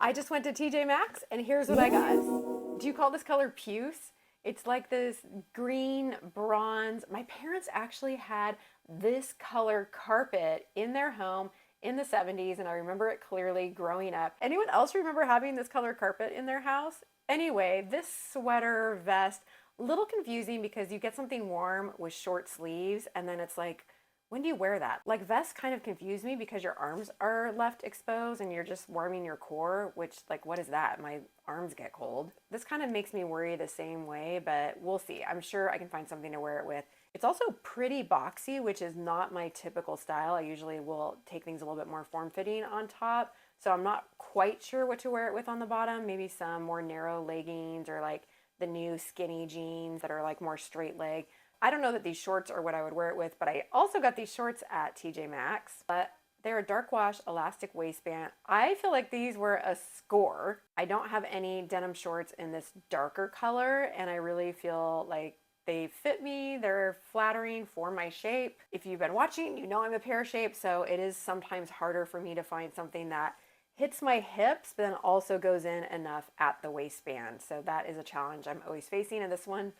I just went to TJ Maxx and here's what I got. Do you call this color puce? It's like this green bronze. My parents actually had this color carpet in their home in the 70s, and I remember it clearly growing up. Anyone else remember having this color carpet in their house? Anyway, this sweater vest, a little confusing because you get something warm with short sleeves and then it's like, when do you wear that? Like vests kind of confuse me because your arms are left exposed and you're just warming your core, which like what is that? My arms get cold. This kind of makes me worry the same way, but we'll see. I'm sure I can find something to wear it with. It's also pretty boxy, which is not my typical style. I usually will take things a little bit more form-fitting on top. So I'm not quite sure what to wear it with on the bottom. Maybe some more narrow leggings or like the new skinny jeans that are like more straight leg. I don't know that these shorts are what I would wear it with, but I also got these shorts at TJ Maxx. But they're a dark wash elastic waistband. I feel like these were a score. I don't have any denim shorts in this darker color, and I really feel like they fit me. They're flattering for my shape. If you've been watching, you know I'm a pear shape, so it is sometimes harder for me to find something that hits my hips, but then also goes in enough at the waistband. So that is a challenge I'm always facing, and this one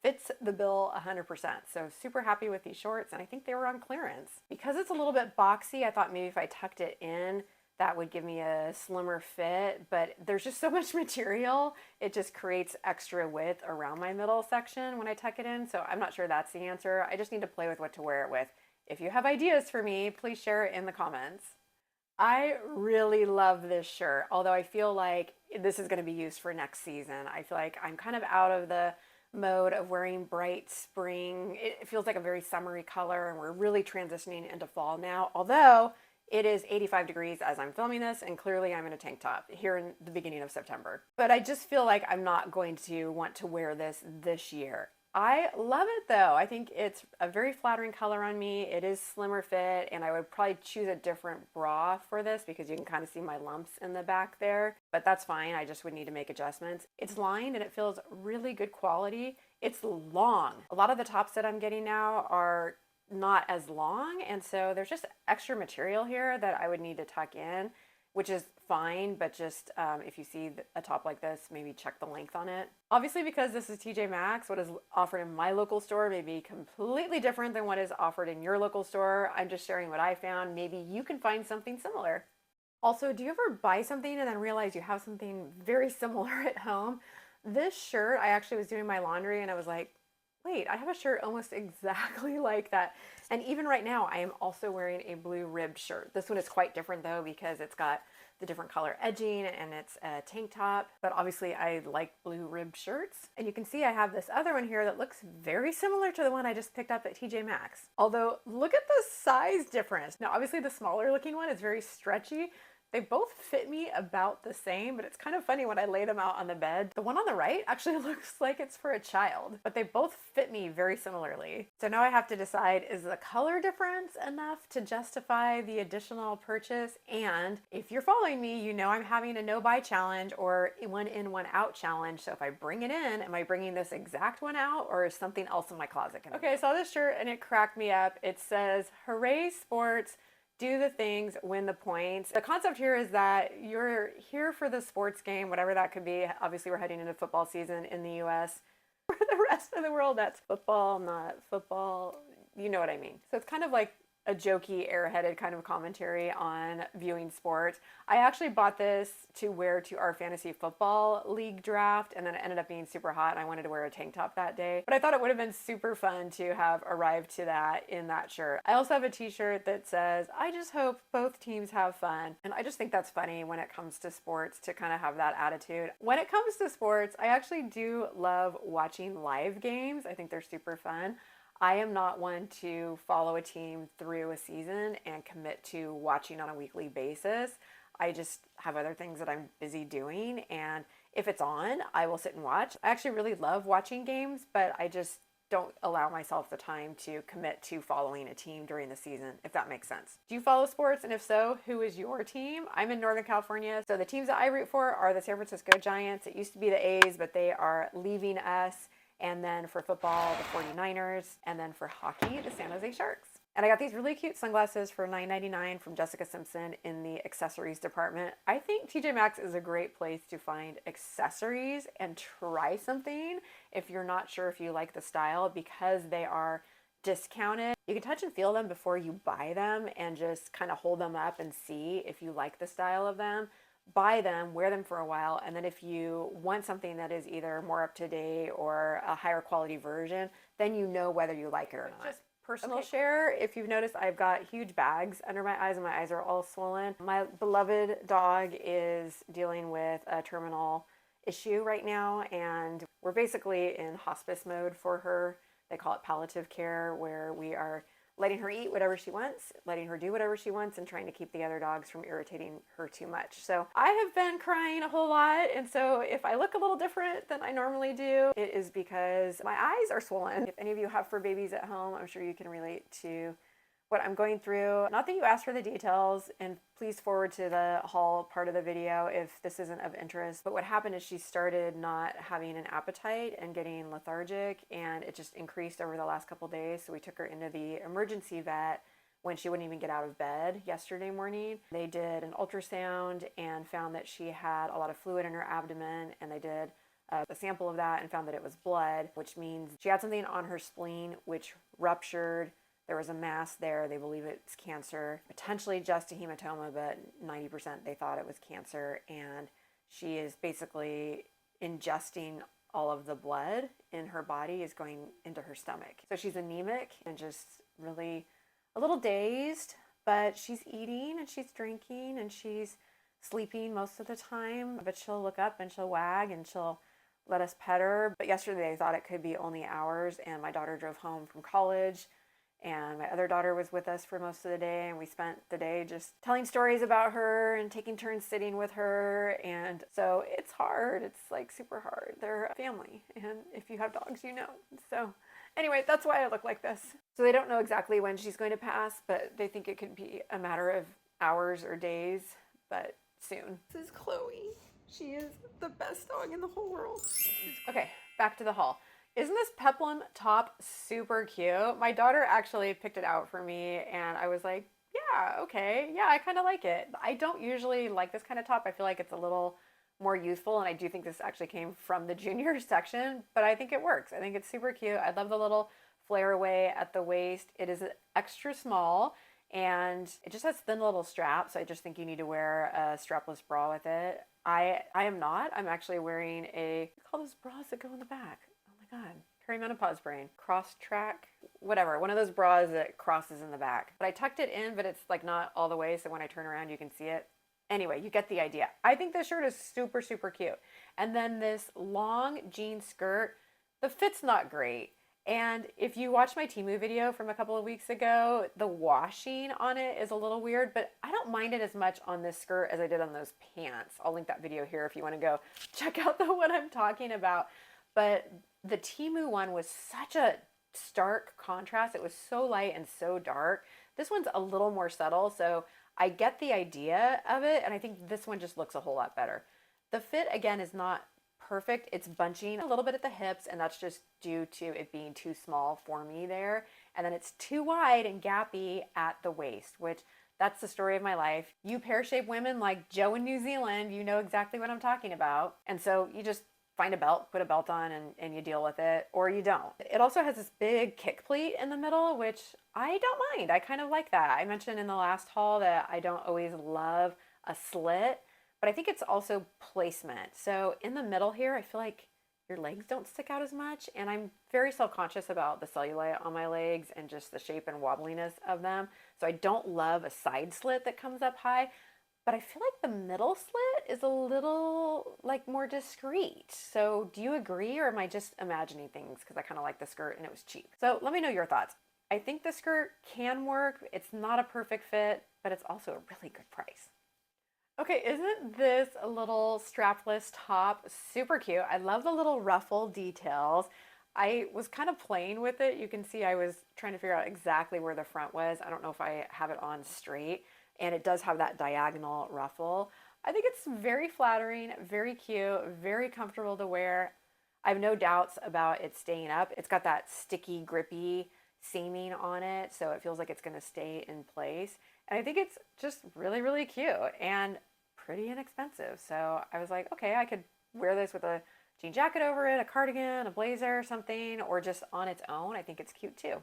fits the bill 100%. So super happy with these shorts, and I think they were on clearance. Because it's a little bit boxy, I thought maybe if I tucked it in, that would give me a slimmer fit, but there's just so much material, it just creates extra width around my middle section when I tuck it in, so I'm not sure that's the answer. I just need to play with what to wear it with. If you have ideas for me, please share it in the comments. I really love this shirt, although I feel like this is going to be used for next season. I feel like I'm kind of out of the mode of wearing bright spring. It feels like a very summery color, and we're really transitioning into fall now, although it is 85 degrees as I'm filming this, and clearly I'm in a tank top here in the beginning of September. But I just feel like I'm not going to want to wear this year. I love it though. I think it's a very flattering color on me. It is slimmer fit, and I would probably choose a different bra for this because you can kind of see my lumps in the back there, but that's fine. I just would need to make adjustments. It's lined and it feels really good quality. It's long. A lot of the tops that I'm getting now are not as long, and so there's just extra material here that I would need to tuck in, which is fine, but just if you see a top like this, maybe check the length on it. Obviously, because this is TJ Maxx, what is offered in my local store may be completely different than what is offered in your local store. I'm just sharing what I found. Maybe you can find something similar. Also, do you ever buy something and then realize you have something very similar at home? This shirt, I actually was doing my laundry and I was like, wait, I have a shirt almost exactly like that. And even right now, I am also wearing a blue ribbed shirt. This one is quite different though because it's got the different color edging and it's a tank top. But obviously I like blue ribbed shirts. And you can see I have this other one here that looks very similar to the one I just picked up at TJ Maxx. Although look at the size difference. Now obviously the smaller looking one is very stretchy. They both fit me about the same, but it's kind of funny when I lay them out on the bed. The one on the right actually looks like it's for a child, but they both fit me very similarly. So now I have to decide, is the color difference enough to justify the additional purchase? And if you're following me, you know I'm having a no buy challenge or one in, one out challenge. So if I bring it in, am I bringing this exact one out or is something else in my closet? Okay, I saw this shirt and it cracked me up. It says, "Hooray Sports, do the things, win the points." The concept here is that you're here for the sports game, whatever that could be. Obviously, we're heading into football season in the US. For the rest of the world, that's football, not football. You know what I mean. So it's kind of like a jokey, airheaded kind of commentary on viewing sports. I actually bought this to wear to our fantasy football league draft, and then it ended up being super hot and I wanted to wear a tank top that day. But I thought it would have been super fun to have arrived to that in that shirt. I also have a t-shirt that says, "I just hope both teams have fun." And I just think that's funny when it comes to sports to kind of have that attitude. When it comes to sports, I actually do love watching live games. I think they're super fun. I am not one to follow a team through a season and commit to watching on a weekly basis. I just have other things that I'm busy doing, and if it's on, I will sit and watch. I actually really love watching games, but I just don't allow myself the time to commit to following a team during the season, if that makes sense. Do you follow sports? And if so, who is your team? I'm in Northern California, so the teams that I root for are the San Francisco Giants. It used to be the A's, but they are leaving us. And then for football, the 49ers, and then for hockey, the San Jose Sharks. And I got these really cute sunglasses for $9.99 from Jessica Simpson in the accessories department. I think TJ Maxx is a great place to find accessories and try something if you're not sure if you like the style, because they are discounted. You can touch and feel them before you buy them and just kind of hold them up and see if you like the style of them. Buy them, wear them for a while, and then if you want something that is either more up to date or a higher quality version, then you know whether you like it or not. Just personal share, if you've noticed, I've got huge bags under my eyes and my eyes are all swollen. My beloved dog is dealing with a terminal issue right now, and we're basically in hospice mode for her. They call it palliative care, where we are letting her eat whatever she wants, letting her do whatever she wants, and trying to keep the other dogs from irritating her too much. So I have been crying a whole lot, and so if I look a little different than I normally do, it is because my eyes are swollen. If any of you have fur babies at home, I'm sure you can relate to what I'm going through. Not that you asked for the details, and please forward to the haul part of the video if this isn't of interest, but what happened is she started not having an appetite and getting lethargic, and it just increased over the last couple days. So we took her into the emergency vet when she wouldn't even get out of bed yesterday morning. They did an ultrasound and found that she had a lot of fluid in her abdomen, and they did a sample of that and found that it was blood, which means she had something on her spleen which ruptured. There was a mass there. They believe it's cancer, potentially just a hematoma, but 90% they thought it was cancer. And she is basically ingesting all of the blood in her body is going into her stomach. So she's anemic and just really a little dazed, but she's eating and she's drinking and she's sleeping most of the time. But she'll look up and she'll wag and she'll let us pet her. But yesterday I thought it could be only hours, and my daughter drove home from college. And my other daughter was with us for most of the day, and we spent the day just telling stories about her and taking turns sitting with her. And so it's hard. It's like super hard. They're a family, and if you have dogs, you know. So anyway, that's why I look like this. So they don't know exactly when she's going to pass, but they think it could be a matter of hours or days, but soon. This is Chloe. She is the best dog in the whole world. Okay, back to the haul. Isn't this Peplum top super cute? My daughter actually picked it out for me, and I was like, yeah, okay. Yeah, I kind of like it. I don't usually like this kind of top. I feel like it's a little more youthful, and I do think this actually came from the junior section, but I think it works. I think it's super cute. I love the little flare away at the waist. It is extra small, and it just has thin little straps. So I just think you need to wear a strapless bra with it. I am not. I'm actually wearing what call those bras that go in the back? God, perimenopause brain, cross track, whatever. One of those bras that crosses in the back. But I tucked it in, but it's like not all the way. So when I turn around, you can see it. Anyway, you get the idea. I think this shirt is super, super cute. And then this long jean skirt, the fit's not great. And if you watch my Temu video from a couple of weeks ago, the washing on it is a little weird, but I don't mind it as much on this skirt as I did on those pants. I'll link that video here if you want to go check out the one I'm talking about. But the Temu one was such a stark contrast. It was so light and so dark. This one's a little more subtle, so I get the idea of it, and I think this one just looks a whole lot better. The fit, again, is not perfect. It's bunching a little bit at the hips, and that's just due to it being too small for me there. And then it's too wide and gappy at the waist, which that's the story of my life. You pear-shaped women like Joe in New Zealand, you know exactly what I'm talking about. And so you just find a belt, put a belt on, and you deal with it, or you don't. It also has this big kick pleat in the middle, which I don't mind. I kind of like that. I mentioned in the last haul that I don't always love a slit, but I think it's also placement. So in the middle here, I feel like your legs don't stick out as much, and I'm very self-conscious about the cellulite on my legs and just the shape and wobbliness of them. So I don't love a side slit that comes up high. But I feel like the middle slit is a little like more discreet. So do you agree, or am I just imagining things because I kind of like the skirt and it was cheap? So let me know your thoughts. I think the skirt can work. It's not a perfect fit, but it's also a really good price. Okay, isn't this a little strapless top super cute? I love the little ruffle details. I was kind of playing with it. You can see I was trying to figure out exactly where the front was. I don't know if I have it on straight. And it does have that diagonal ruffle. I think it's very flattering, very cute, very comfortable to wear. I have no doubts about it staying up. It's got that sticky, grippy seaming on it, so it feels like it's going to stay in place. And I think it's just really, really cute and pretty inexpensive. So I was like, okay, I could wear this with a jean jacket over it, a cardigan, a blazer or something, or just on its own. I think it's cute too.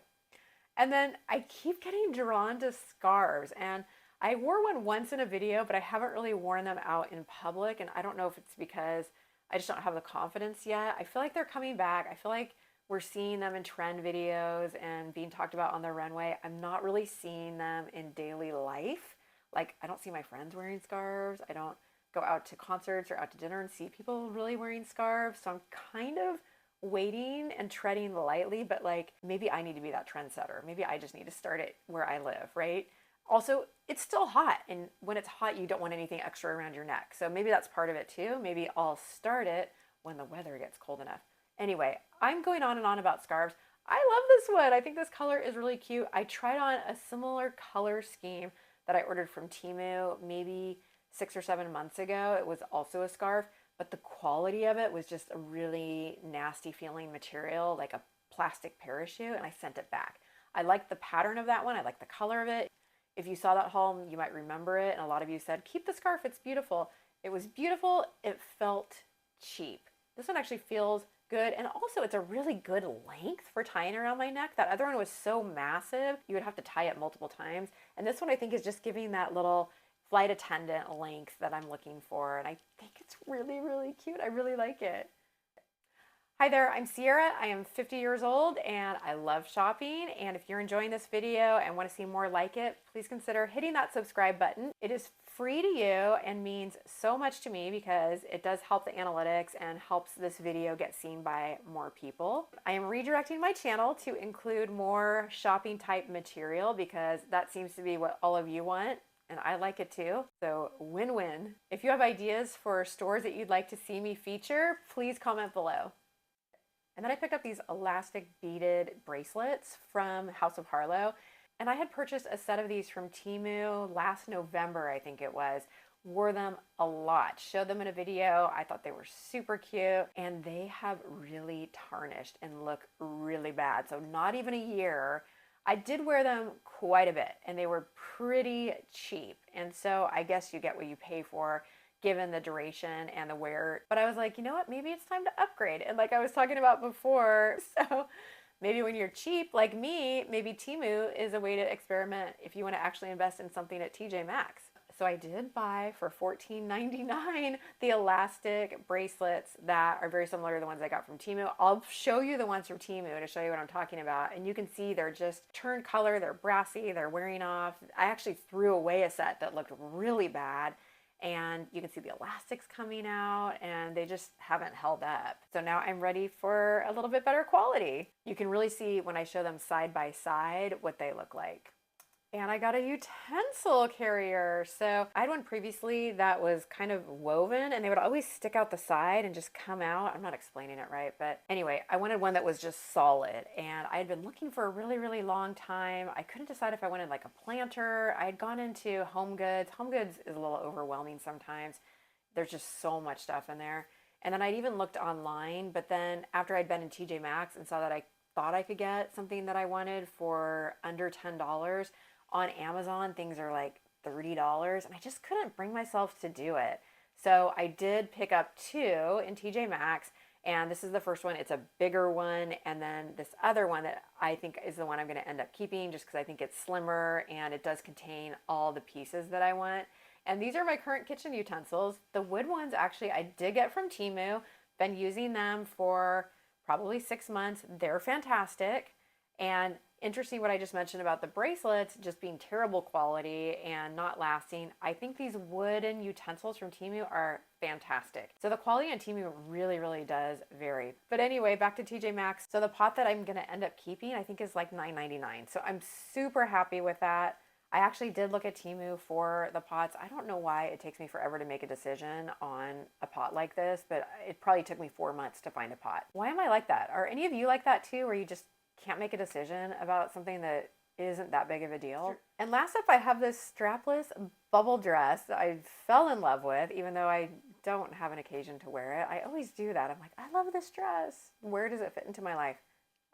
And then I keep getting drawn to scarves, and I wore one once in a video, but I haven't really worn them out in public. And I don't know if it's because I just don't have the confidence yet. I feel like they're coming back. I feel like we're seeing them in trend videos and being talked about on the runway. I'm not really seeing them in daily life. Like, I don't see my friends wearing scarves. I don't go out to concerts or out to dinner and see people really wearing scarves. So I'm kind of waiting and treading lightly, but like maybe I need to be that trendsetter. Maybe I just need to start it where I live, right? Also, it's still hot, and when it's hot, you don't want anything extra around your neck. So maybe that's part of it too. Maybe I'll start it when the weather gets cold enough. Anyway, I'm going on and on about scarves. I love this one. I think this color is really cute. I tried on a similar color scheme that I ordered from Temu maybe 6 or 7 months ago. It was also a scarf, but the quality of it was just a really nasty feeling material, like a plastic parachute, and I sent it back. I liked the pattern of that one. I liked the color of it. If you saw that haul, you might remember it, and a lot of you said, keep the scarf, it's beautiful. It was beautiful. It felt cheap. This one actually feels good, and also it's a really good length for tying around my neck. That other one was so massive, you would have to tie it multiple times, and this one I think is just giving that little flight attendant length that I'm looking for, and I think it's really, really cute. I really like it. Hi there, I'm Sierra. I am 50 years old and I love shopping. And if you're enjoying this video and want to see more like it, please consider hitting that subscribe button. It is free to you and means so much to me because it does help the analytics and helps this video get seen by more people. I am redirecting my channel to include more shopping type material because that seems to be what all of you want. And I like it too. So win-win. If you have ideas for stores that you'd like to see me feature, please comment below. And then I picked up these elastic beaded bracelets from House of Harlow. And I had purchased a set of these from Temu last November, I think it was. Wore them a lot. Showed them in a video. I thought they were super cute. And they have really tarnished and look really bad. So not even a year. I did wear them quite a bit. And they were pretty cheap. And so I guess you get what you pay for, given the duration and the wear. But I was like, you know what, maybe it's time to upgrade. And like I was talking about before, so maybe when you're cheap like me, maybe Temu is a way to experiment if you want to actually invest in something at TJ Maxx. So I did buy for $14.99 the elastic bracelets that are very similar to the ones I got from Temu. I'll show you the ones from Temu to show you what I'm talking about. And you can see they're just turned color, they're brassy, they're wearing off. I actually threw away a set that looked really bad. And you can see the elastics coming out and they just haven't held up. So now I'm ready for a little bit better quality. You can really see when I show them side by side what they look like. And I got a utensil carrier. So I had one previously that was kind of woven and they would always stick out the side and just come out. I'm not explaining it right, but anyway, I wanted one that was just solid. And I had been looking for a really, really long time. I couldn't decide if I wanted like a planter. I had gone into Home Goods. Home Goods is a little overwhelming sometimes. There's just so much stuff in there. And then I'd even looked online, but then after I'd been in TJ Maxx and saw that I thought I could get something that I wanted for under $10, on Amazon, things are like $30, and I just couldn't bring myself to do it. So I did pick up two in TJ Maxx, and this is the first one. It's a bigger one, and then this other one that I think is the one I'm going to end up keeping just because I think it's slimmer, and it does contain all the pieces that I want. And these are my current kitchen utensils. The wood ones, actually, I did get from Temu. Been using them for probably 6 months. They're fantastic. And interesting what I just mentioned about the bracelets just being terrible quality and not lasting. I think these wooden utensils from Temu are fantastic. So the quality on Temu really, really does vary. But anyway, back to TJ Maxx. So the pot that I'm going to end up keeping, I think is like $9.99. So I'm super happy with that. I actually did look at Temu for the pots. I don't know why it takes me forever to make a decision on a pot like this, but it probably took me 4 months to find a pot. Why am I like that? Are any of you like that too, where you just can't make a decision about something that isn't that big of a deal? And last up, I have this strapless bubble dress that I fell in love with, even though I don't have an occasion to wear it. I always do that. I'm like, I love this dress. Where does it fit into my life?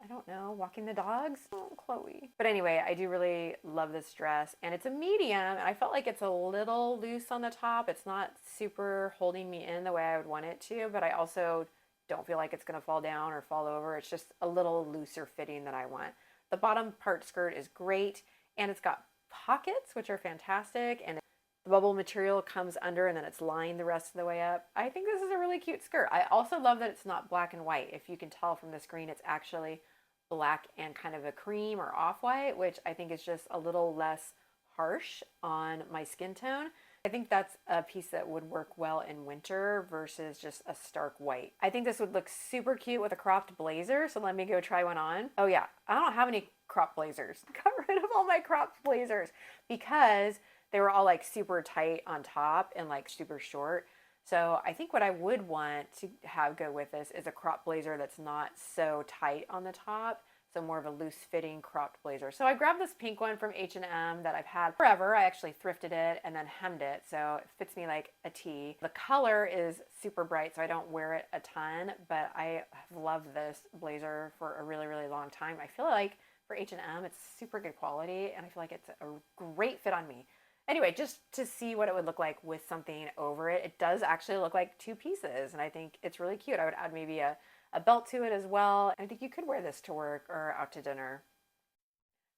I don't know, walking the dogs? Oh, Chloe. But anyway, I do really love this dress, and it's a medium, and I felt like it's a little loose on the top. It's not super holding me in the way I would want it to, but I also don't feel like it's gonna fall down or fall over. It's just a little looser fitting than I want. The bottom part skirt is great, and it's got pockets, which are fantastic, and the bubble material comes under and then it's lined the rest of the way up. I think this is a really cute skirt. I also love that it's not black and white. If you can tell from the screen, it's actually black and kind of a cream or off-white, which I think is just a little less harsh on my skin tone. I think that's a piece that would work well in winter versus just a stark white. I think this would look super cute with a cropped blazer, so let me go try one on. Oh yeah, I don't have any cropped blazers. Got rid of all my cropped blazers because they were all like super tight on top and like super short. So I think what I would want to have go with this is a crop blazer that's not so tight on the top. So more of a loose fitting cropped blazer. So I grabbed this pink one from H&M that I've had forever. I actually thrifted it and then hemmed it. So it fits me like a T. The color is super bright, so I don't wear it a ton, but I have loved this blazer for a really, really long time. I feel like for H&M, it's super good quality, and I feel like it's a great fit on me. Anyway, just to see what it would look like with something over it, it does actually look like two pieces, and I think it's really cute. I would add maybe a belt to it as well. I think you could wear this to work or out to dinner.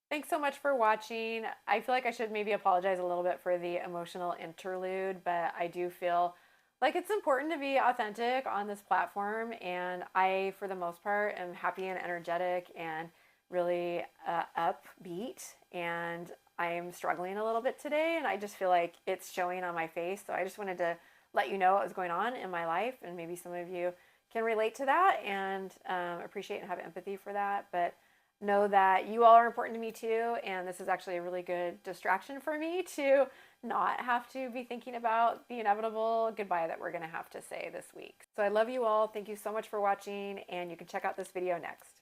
Thanks so much for watching. I feel like I should maybe apologize a little bit for the emotional interlude, but I do feel like it's important to be authentic on this platform, and I, for the most part, am happy and energetic and really upbeat, and I'm struggling a little bit today, and I just feel like it's showing on my face. So I just wanted to let you know what was going on in my life, and maybe some of you can relate to that and appreciate and have empathy for that. But know that you all are important to me too, and this is actually a really good distraction for me to not have to be thinking about the inevitable goodbye that we're going to have to say this week. So I love you all. Thank you so much for watching, and you can check out this video next.